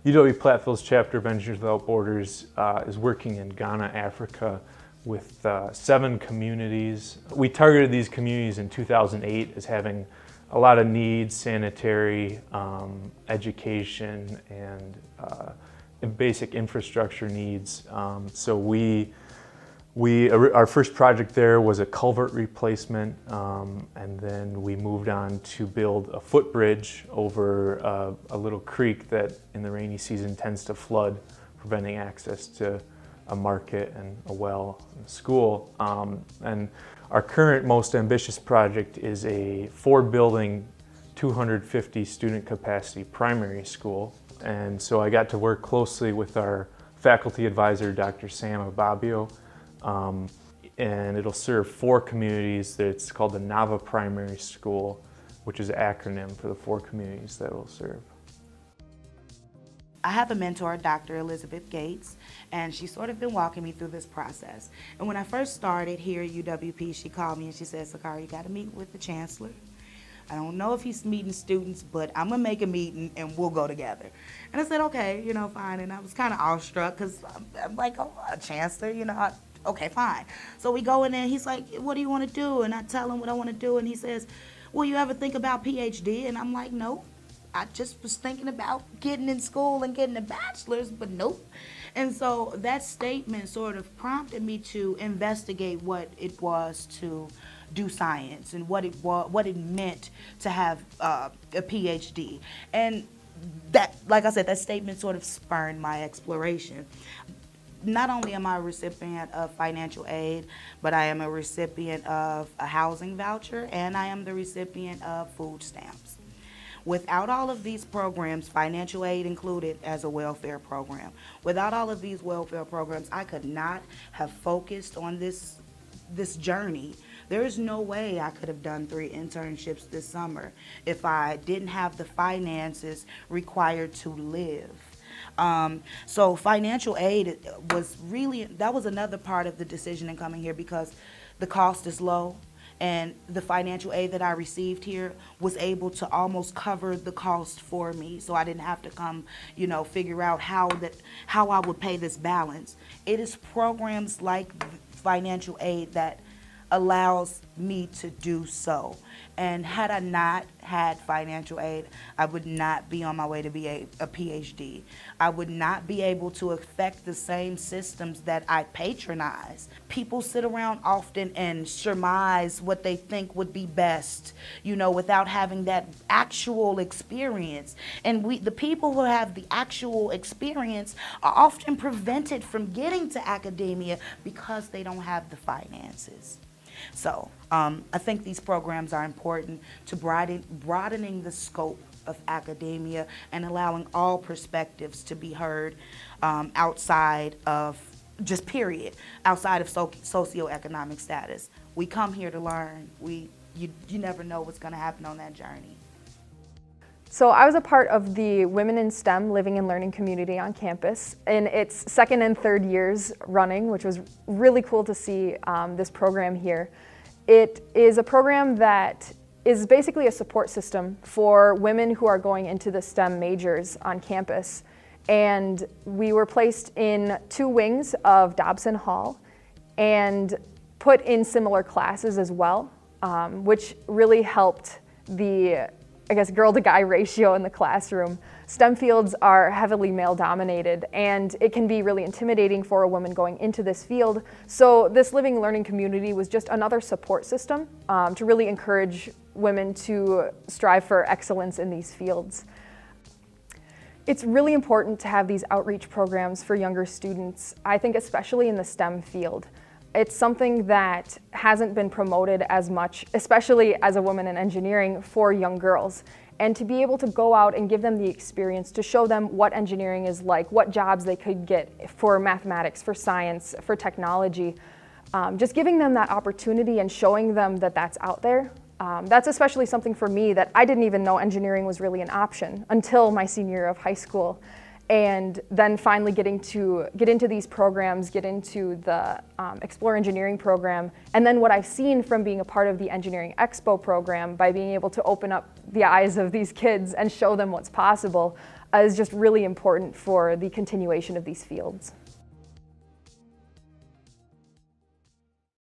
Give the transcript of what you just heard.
UW-Platteville's chapter of Engineers Without Borders is working in Ghana, Africa with 7 communities. We targeted these communities in 2008 as having a lot of needs, sanitary, education, and basic infrastructure needs. Our first project there was a culvert replacement, and then we moved on to build a footbridge over a little creek that in the rainy season tends to flood, preventing access to a market and a well and a school. And our current most ambitious project is a 4-building, 250 student capacity primary school. And so I got to work closely with our faculty advisor, Dr. Sam Ababio, and it'll serve 4 communities. It's called the Nava Primary School, which is an acronym for the 4 communities that it'll serve. I have a mentor, Dr. Elizabeth Gates, and she's sort of been walking me through this process. And when I first started here at UWP, she called me and she said, Sakara, you got to meet with the Chancellor. I don't know if he's meeting students, but I'm going to make a meeting and we'll go together. And I said, okay, fine. And I was kind of awestruck because I'm like, oh, a Chancellor, okay, fine. So we go in there and he's like, what do you want to do? And I tell him what I want to do. And he says, will you ever think about PhD? And I'm like, nope. I just was thinking about getting in school and getting a bachelor's, but nope. And so that statement sort of prompted me to investigate what it was to do science and what it meant to have a PhD. And that, like I said, that statement sort of spurred my exploration. Not only am I a recipient of financial aid, but I am a recipient of a housing voucher and I am the recipient of food stamps. Without all of these programs, financial aid included as a welfare program, without all of these welfare programs, I could not have focused on this journey. There is no way I could have done 3 internships this summer if I didn't have the finances required to live. So financial aid was really, that was another part of the decision in coming here because the cost is low. And the financial aid that I received here was able to almost cover the cost for me, so I didn't have to come, figure out how I would pay this balance. It is programs like financial aid that allows me to do so. And had I not had financial aid, I would not be on my way to be a PhD. I would not be able to affect the same systems that I patronize. People sit around often and surmise what they think would be best, without having that actual experience. And the people who have the actual experience are often prevented from getting to academia because they don't have the finances. So I think these programs are important to broadening the scope of academia and allowing all perspectives to be heard outside of outside of socioeconomic status. We come here to learn. You never know what's going to happen on that journey. So I was a part of the Women in STEM Living and Learning community on campus in its 2nd and 3rd years running, which was really cool to see this program here. It is a program that is basically a support system for women who are going into the STEM majors on campus. And we were placed in 2 wings of Dobson Hall and put in similar classes as well, which really helped the girl-to-guy ratio in the classroom. STEM fields are heavily male-dominated, and it can be really intimidating for a woman going into this field. So this living and learning community was just another support system to really encourage women to strive for excellence in these fields. It's really important to have these outreach programs for younger students, I think especially in the STEM field. It's something that hasn't been promoted as much, especially as a woman in engineering, for young girls. And to be able to go out and give them the experience to show them what engineering is like, what jobs they could get for mathematics, for science, for technology, just giving them that opportunity and showing them that that's out there. That's especially something for me that I didn't even know engineering was really an option until my senior year of high school. And then finally get into these programs, get into the Explore Engineering program, and then what I've seen from being a part of the Engineering Expo program by being able to open up the eyes of these kids and show them what's possible, is just really important for the continuation of these fields.